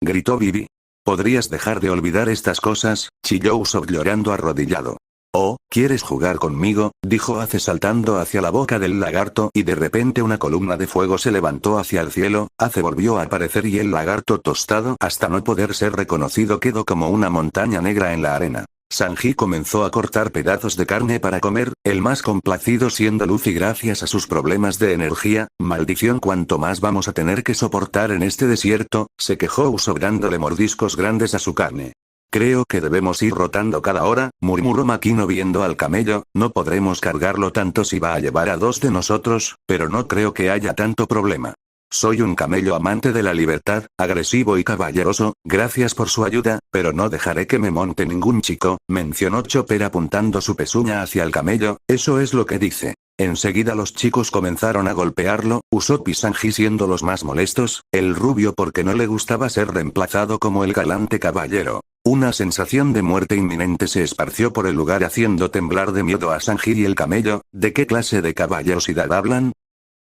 Gritó Vivi. ¿Podrías dejar de olvidar estas cosas?, chilló Usopp llorando arrodillado. Oh, ¿quieres jugar conmigo?, dijo Ace saltando hacia la boca del lagarto y de repente una columna de fuego se levantó hacia el cielo, Ace volvió a aparecer y el lagarto tostado hasta no poder ser reconocido quedó como una montaña negra en la arena. Sanji comenzó a cortar pedazos de carne para comer, el más complacido siendo Luffy gracias a sus problemas de energía, maldición cuánto más vamos a tener que soportar en este desierto, se quejó Usopp dándole mordiscos grandes a su carne. Creo que debemos ir rotando cada hora, murmuró Makino viendo al camello, no podremos cargarlo tanto si va a llevar a 2 de nosotros, pero no creo que haya tanto problema. Soy un camello amante de la libertad, agresivo y caballeroso, gracias por su ayuda, pero no dejaré que me monte ningún chico, mencionó Chopper apuntando su pezuña hacia el camello, eso es lo que dice. Enseguida los chicos comenzaron a golpearlo, Usopp y Sanji siendo los más molestos, el rubio porque no le gustaba ser reemplazado como el galante caballero. Una sensación de muerte inminente se esparció por el lugar haciendo temblar de miedo a Sanji y el camello. ¿De qué clase de caballerosidad hablan?,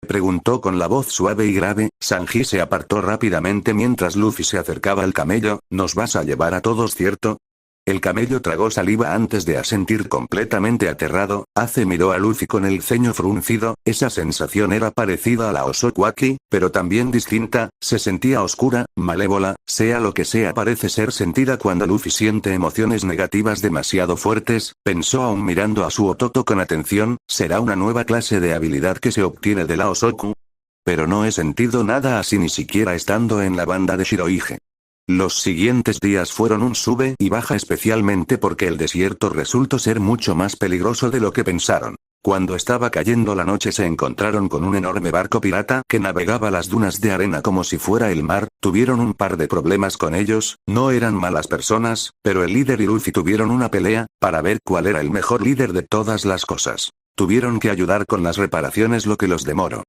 preguntó con la voz suave y grave. Sanji se apartó rápidamente mientras Luffy se acercaba al camello. ¿Nos vas a llevar a todos, cierto? El camello tragó saliva antes de asentir completamente aterrado. Ace miró a Luffy con el ceño fruncido. Esa sensación era parecida a la Osokwaki, pero también distinta, se sentía oscura, malévola, sea lo que sea parece ser sentida cuando Luffy siente emociones negativas demasiado fuertes, pensó aún mirando a su Ototo con atención, ¿será una nueva clase de habilidad que se obtiene de la Osoku? Pero no he sentido nada así ni siquiera estando en la banda de Shirohige. Los siguientes días fueron un sube y baja especialmente porque el desierto resultó ser mucho más peligroso de lo que pensaron. Cuando estaba cayendo la noche se encontraron con un enorme barco pirata que navegaba las dunas de arena como si fuera el mar. Tuvieron un par de problemas con ellos, no eran malas personas, pero el líder y Luffy tuvieron una pelea, para ver cuál era el mejor líder de todas las cosas. Tuvieron que ayudar con las reparaciones lo que los demoró.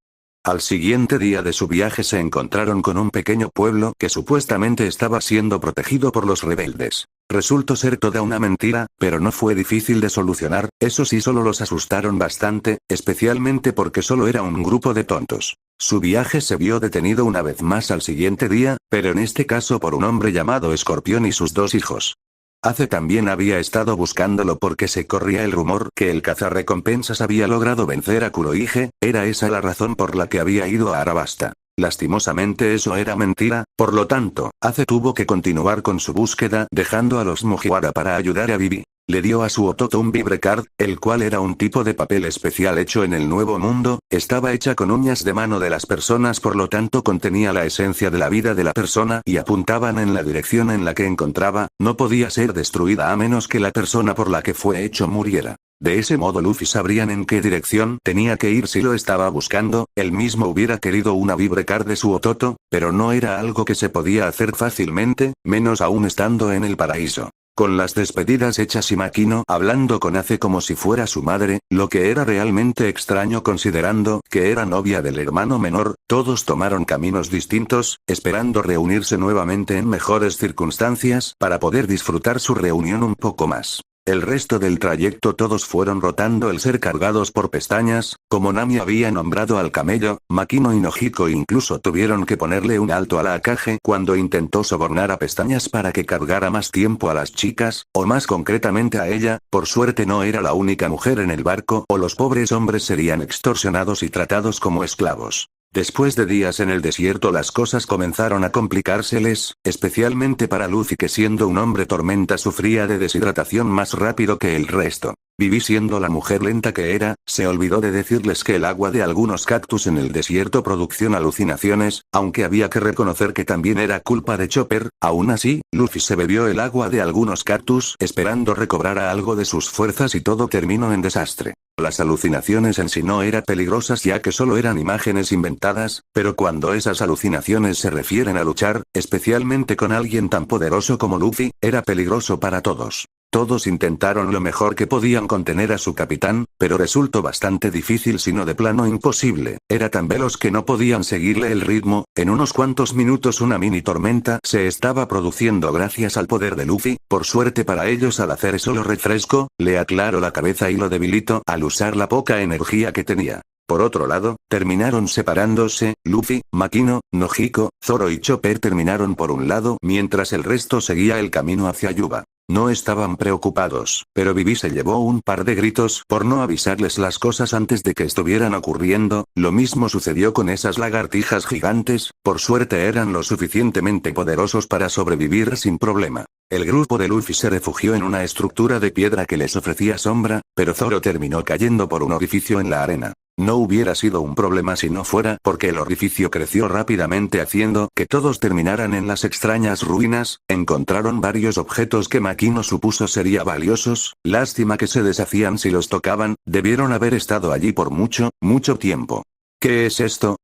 Al siguiente día de su viaje se encontraron con un pequeño pueblo que supuestamente estaba siendo protegido por los rebeldes. Resultó ser toda una mentira, pero no fue difícil de solucionar, eso sí solo los asustaron bastante, especialmente porque solo era un grupo de tontos. Su viaje se vio detenido una vez más al siguiente día, pero en este caso por un hombre llamado Escorpión y sus 2 hijos. Ace también había estado buscándolo porque se corría el rumor que el cazarrecompensas había logrado vencer a Kurohige, era esa la razón por la que había ido a Arabasta. Lastimosamente eso era mentira, por lo tanto, Ace tuvo que continuar con su búsqueda dejando a los Mugiwara para ayudar a Vivi. Le dio a su Ototo un Vibrecard, el cual era un tipo de papel especial hecho en el Nuevo Mundo, estaba hecha con uñas de mano de las personas por lo tanto contenía la esencia de la vida de la persona y apuntaban en la dirección en la que encontraba, no podía ser destruida a menos que la persona por la que fue hecho muriera. De ese modo Luffy sabrían en qué dirección tenía que ir si lo estaba buscando, él mismo hubiera querido una Vibrecard de su Ototo, pero no era algo que se podía hacer fácilmente, menos aún estando en el paraíso. Con las despedidas hechas y Makino hablando con Ace como si fuera su madre, lo que era realmente extraño considerando que era novia del hermano menor, todos tomaron caminos distintos, esperando reunirse nuevamente en mejores circunstancias para poder disfrutar su reunión un poco más. El resto del trayecto todos fueron rotando el ser cargados por pestañas, como Nami había nombrado al camello, Makino y Nojiko incluso tuvieron que ponerle un alto a la Akage cuando intentó sobornar a pestañas para que cargara más tiempo a las chicas, o más concretamente a ella, por suerte no era la única mujer en el barco o los pobres hombres serían extorsionados y tratados como esclavos. Después de días en el desierto las cosas comenzaron a complicárseles, especialmente para Luffy que siendo un hombre tormenta sufría de deshidratación más rápido que el resto. Vivi siendo la mujer lenta que era, se olvidó de decirles que el agua de algunos cactus en el desierto producción alucinaciones, aunque había que reconocer que también era culpa de Chopper, aún así, Luffy se bebió el agua de algunos cactus esperando recobrar algo de sus fuerzas y todo terminó en desastre. Las alucinaciones en sí no eran peligrosas ya que solo eran imágenes inventadas, pero cuando esas alucinaciones se refieren a luchar, especialmente con alguien tan poderoso como Luffy, era peligroso para todos. Todos intentaron lo mejor que podían contener a su capitán, pero resultó bastante difícil sino de plano imposible, era tan veloz que no podían seguirle el ritmo, en unos cuantos minutos una mini tormenta se estaba produciendo gracias al poder de Luffy, por suerte para ellos al hacer eso lo refresco, le aclaró la cabeza y lo debilitó al usar la poca energía que tenía. Por otro lado, terminaron separándose, Luffy, Makino, Nojiko, Zoro y Chopper terminaron por un lado mientras el resto seguía el camino hacia Yuba. No estaban preocupados, pero Vivi se llevó un par de gritos por no avisarles las cosas antes de que estuvieran ocurriendo, lo mismo sucedió con esas lagartijas gigantes, por suerte eran lo suficientemente poderosos para sobrevivir sin problema. El grupo de Luffy se refugió en una estructura de piedra que les ofrecía sombra, pero Zoro terminó cayendo por un orificio en la arena. No hubiera sido un problema si no fuera porque el orificio creció rápidamente haciendo que todos terminaran en las extrañas ruinas, encontraron varios objetos que Makino supuso serían valiosos, lástima que se deshacían si los tocaban, debieron haber estado allí por mucho, mucho tiempo. ¿Qué es esto?,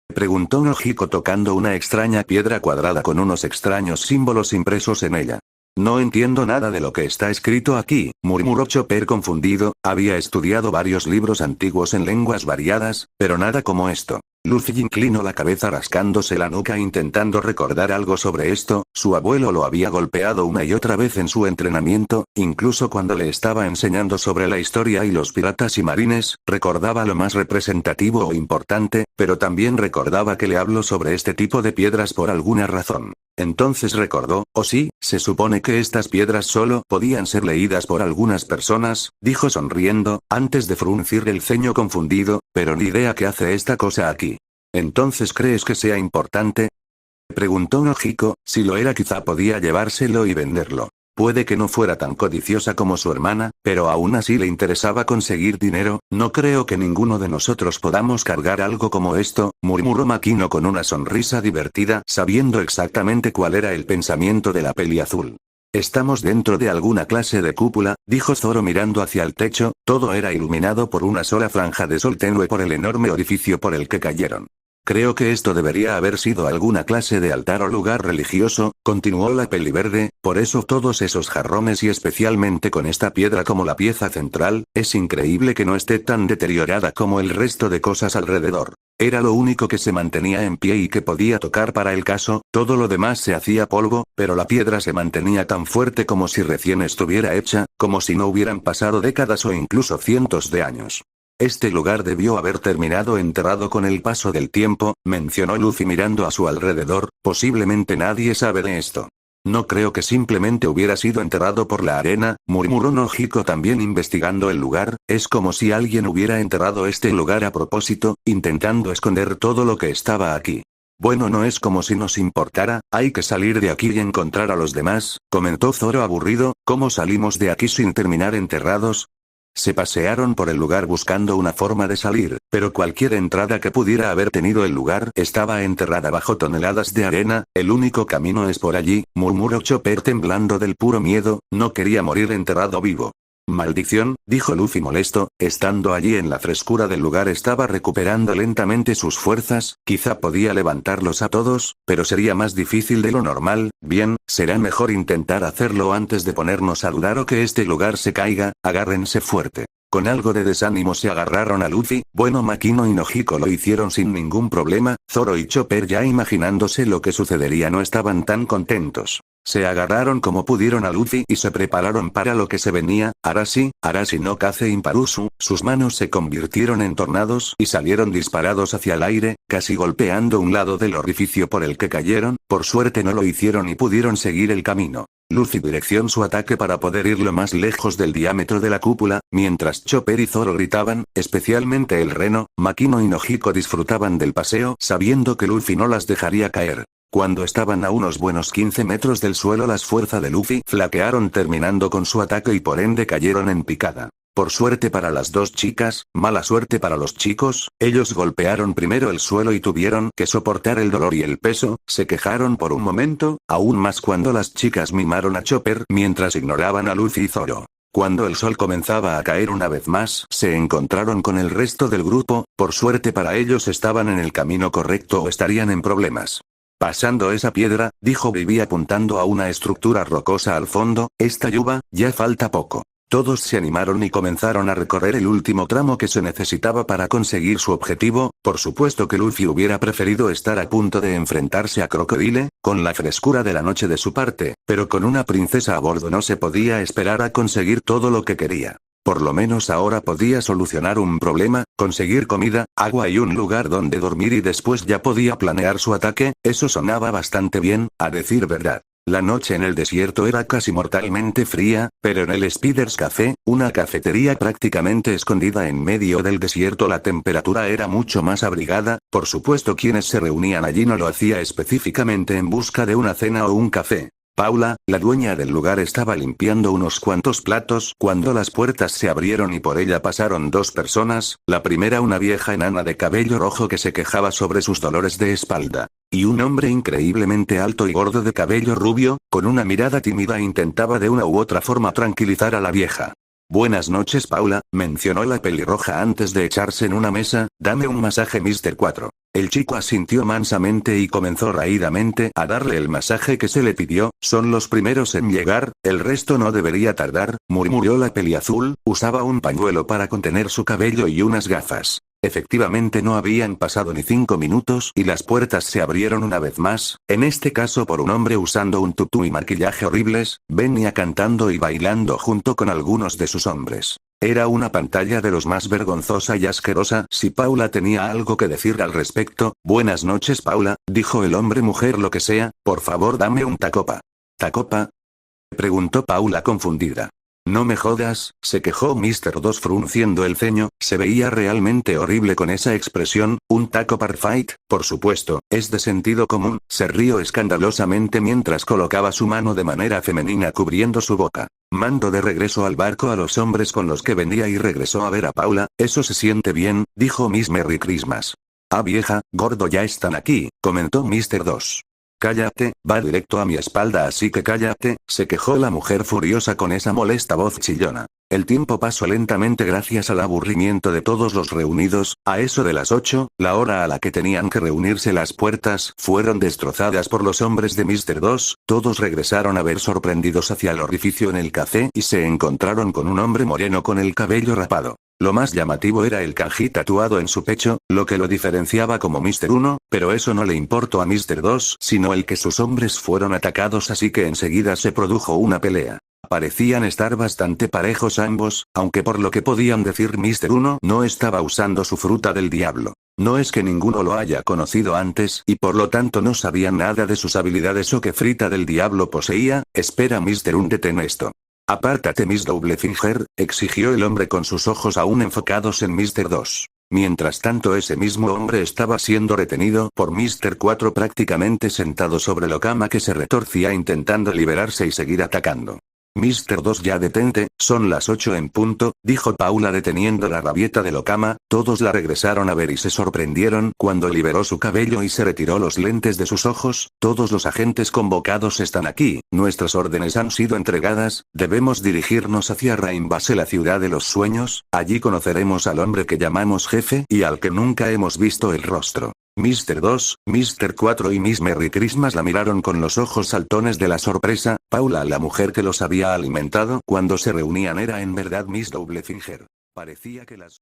preguntó Nojiko tocando una extraña piedra cuadrada con unos extraños símbolos impresos en ella. No entiendo nada de lo que está escrito aquí, murmuró Chopper confundido. Había estudiado varios libros antiguos en lenguas variadas, pero nada como esto. Luffy inclinó la cabeza rascándose la nuca intentando recordar algo sobre esto. Su abuelo lo había golpeado una y otra vez en su entrenamiento, incluso cuando le estaba enseñando sobre la historia y los piratas y marines, recordaba lo más representativo o importante, pero también recordaba que le habló sobre este tipo de piedras por alguna razón. Entonces recordó, oh sí, se supone que estas piedras solo podían ser leídas por algunas personas, dijo sonriendo, antes de fruncir el ceño confundido, pero ni idea qué hace esta cosa aquí. ¿Entonces crees que sea importante? Preguntó Nojiko. Si lo era quizá podía llevárselo y venderlo. Puede que no fuera tan codiciosa como su hermana, pero aún así le interesaba conseguir dinero. No creo que ninguno de nosotros podamos cargar algo como esto, murmuró Makino con una sonrisa divertida, sabiendo exactamente cuál era el pensamiento de la peli azul. Estamos dentro de alguna clase de cúpula, dijo Zoro mirando hacia el techo. Todo era iluminado por una sola franja de sol tenue por el enorme orificio por el que cayeron. Creo que esto debería haber sido alguna clase de altar o lugar religioso, continuó la peli verde, por eso todos esos jarrones y especialmente con esta piedra como la pieza central, es increíble que no esté tan deteriorada como el resto de cosas alrededor. Era lo único que se mantenía en pie y que podía tocar para el caso, todo lo demás se hacía polvo, pero la piedra se mantenía tan fuerte como si recién estuviera hecha, como si no hubieran pasado décadas o incluso cientos de años. Este lugar debió haber terminado enterrado con el paso del tiempo, mencionó Luffy mirando a su alrededor, posiblemente nadie sabe de esto. No creo que simplemente hubiera sido enterrado por la arena, murmuró Nojiko también investigando el lugar, es como si alguien hubiera enterrado este lugar a propósito, intentando esconder todo lo que estaba aquí. Bueno, no es como si nos importara, hay que salir de aquí y encontrar a los demás, comentó Zoro aburrido. ¿Cómo salimos de aquí sin terminar enterrados? Se pasearon por el lugar buscando una forma de salir, pero cualquier entrada que pudiera haber tenido el lugar estaba enterrada bajo toneladas de arena. El único camino es por allí, murmuró Chopper temblando del puro miedo, no quería morir enterrado vivo. Maldición, dijo Luffy molesto, estando allí en la frescura del lugar estaba recuperando lentamente sus fuerzas, quizá podía levantarlos a todos, pero sería más difícil de lo normal. Bien, será mejor intentar hacerlo antes de ponernos a dudar o que este lugar se caiga, agárrense fuerte. Con algo de desánimo se agarraron a Luffy. Bueno, Makino y Nojiko lo hicieron sin ningún problema. Zoro y Chopper, ya imaginándose lo que sucedería, no estaban tan contentos. Se agarraron como pudieron a Luffy y se prepararon para lo que se venía. Arashi no Kaze Imparusu, sus manos se convirtieron en tornados y salieron disparados hacia el aire, casi golpeando un lado del orificio por el que cayeron. Por suerte no lo hicieron y pudieron seguir el camino. Luffy direccionó su ataque para poder ir lo más lejos del diámetro de la cúpula, mientras Chopper y Zoro gritaban, especialmente el reno. Makino y Nojiko disfrutaban del paseo sabiendo que Luffy no las dejaría caer. Cuando estaban a unos buenos 15 metros del suelo, las fuerzas de Luffy flaquearon terminando con su ataque y por ende cayeron en picada. Por suerte para las dos chicas, mala suerte para los chicos, ellos golpearon primero el suelo y tuvieron que soportar el dolor y el peso. Se quejaron por un momento, aún más cuando las chicas mimaron a Chopper mientras ignoraban a Luffy y Zoro. Cuando el sol comenzaba a caer una vez más, se encontraron con el resto del grupo. Por suerte para ellos estaban en el camino correcto o estarían en problemas. Pasando esa piedra, dijo Vivi apuntando a una estructura rocosa al fondo, esta lluvia, ya falta poco. Todos se animaron y comenzaron a recorrer el último tramo que se necesitaba para conseguir su objetivo. Por supuesto que Luffy hubiera preferido estar a punto de enfrentarse a Crocodile, con la frescura de la noche de su parte, pero con una princesa a bordo no se podía esperar a conseguir todo lo que quería. Por lo menos ahora podía solucionar un problema, conseguir comida, agua y un lugar donde dormir y después ya podía planear su ataque. Eso sonaba bastante bien, a decir verdad. La noche en el desierto era casi mortalmente fría, pero en el Spider's Café, una cafetería prácticamente escondida en medio del desierto, la temperatura era mucho más abrigada. Por supuesto quienes se reunían allí no lo hacía específicamente en busca de una cena o un café. Paula, la dueña del lugar, estaba limpiando unos cuantos platos cuando las puertas se abrieron y por ella pasaron dos personas, la primera una vieja enana de cabello rojo que se quejaba sobre sus dolores de espalda, y un hombre increíblemente alto y gordo de cabello rubio, con una mirada tímida intentaba de una u otra forma tranquilizar a la vieja. Buenas noches Paula, mencionó la pelirroja antes de echarse en una mesa, dame un masaje Mr. 4. El chico asintió mansamente y comenzó raídamente a darle el masaje que se le pidió. Son los primeros en llegar, el resto no debería tardar, murmuró la peliazul. Usaba un pañuelo para contener su cabello y unas gafas. Efectivamente no habían pasado ni 5 minutos y las puertas se abrieron una vez más, en este caso por un hombre usando un tutú y maquillaje horribles. Venía cantando y bailando junto con algunos de sus hombres. Era una pantalla de los más vergonzosa y asquerosa. Si Paula tenía algo que decir al respecto. Buenas noches Paula, dijo el hombre mujer lo que sea, por favor dame un tacopa. ¿Tacopa? Preguntó Paula confundida. No me jodas, se quejó Mr. 2 frunciendo el ceño. Se veía realmente horrible con esa expresión. Un taco parfait, por supuesto, es de sentido común. Se rió escandalosamente mientras colocaba su mano de manera femenina cubriendo su boca. Mando de regreso al barco a los hombres con los que venía y regresó a ver a Paula. Eso se siente bien, dijo Miss Merry Christmas. Ah vieja, gordo ya están aquí, comentó Mr. 2. Cállate, va directo a mi espalda así que cállate, se quejó la mujer furiosa con esa molesta voz chillona. El tiempo pasó lentamente gracias al aburrimiento de todos los reunidos. A eso de las 8, la hora a la que tenían que reunirse, las puertas fueron destrozadas por los hombres de Mr. 2, todos regresaron a ver sorprendidos hacia el orificio en el café y se encontraron con un hombre moreno con el cabello rapado. Lo más llamativo era el kanji tatuado en su pecho, lo que lo diferenciaba como Mr. 1, pero eso no le importó a Mr. 2, sino el que sus hombres fueron atacados, así que enseguida se produjo una pelea. Parecían estar bastante parejos ambos, aunque por lo que podían decir Mr. 1 no estaba usando su fruta del diablo. No es que ninguno lo haya conocido antes y por lo tanto no sabían nada de sus habilidades o qué fruta del diablo poseía. Espera Mr. 1, detén esto. Apártate Miss Doublefinger, exigió el hombre con sus ojos aún enfocados en Mr. 2. Mientras tanto ese mismo hombre estaba siendo retenido por Mr. 4 prácticamente sentado sobre la cama que se retorcía intentando liberarse y seguir atacando. Mr. 2 ya detente, son las 8 en punto, dijo Paula deteniendo la rabieta de Lokama. Todos la regresaron a ver y se sorprendieron cuando liberó su cabello y se retiró los lentes de sus ojos. Todos los agentes convocados están aquí, nuestras órdenes han sido entregadas, debemos dirigirnos hacia Rainbase, la ciudad de los sueños, allí conoceremos al hombre que llamamos jefe y al que nunca hemos visto el rostro. Mr. 2, Mr. 4 y Miss Merry Christmas la miraron con los ojos saltones de la sorpresa. Paula, la mujer que los había alimentado cuando se reunían, era en verdad Miss Doublefinger. Parecía que las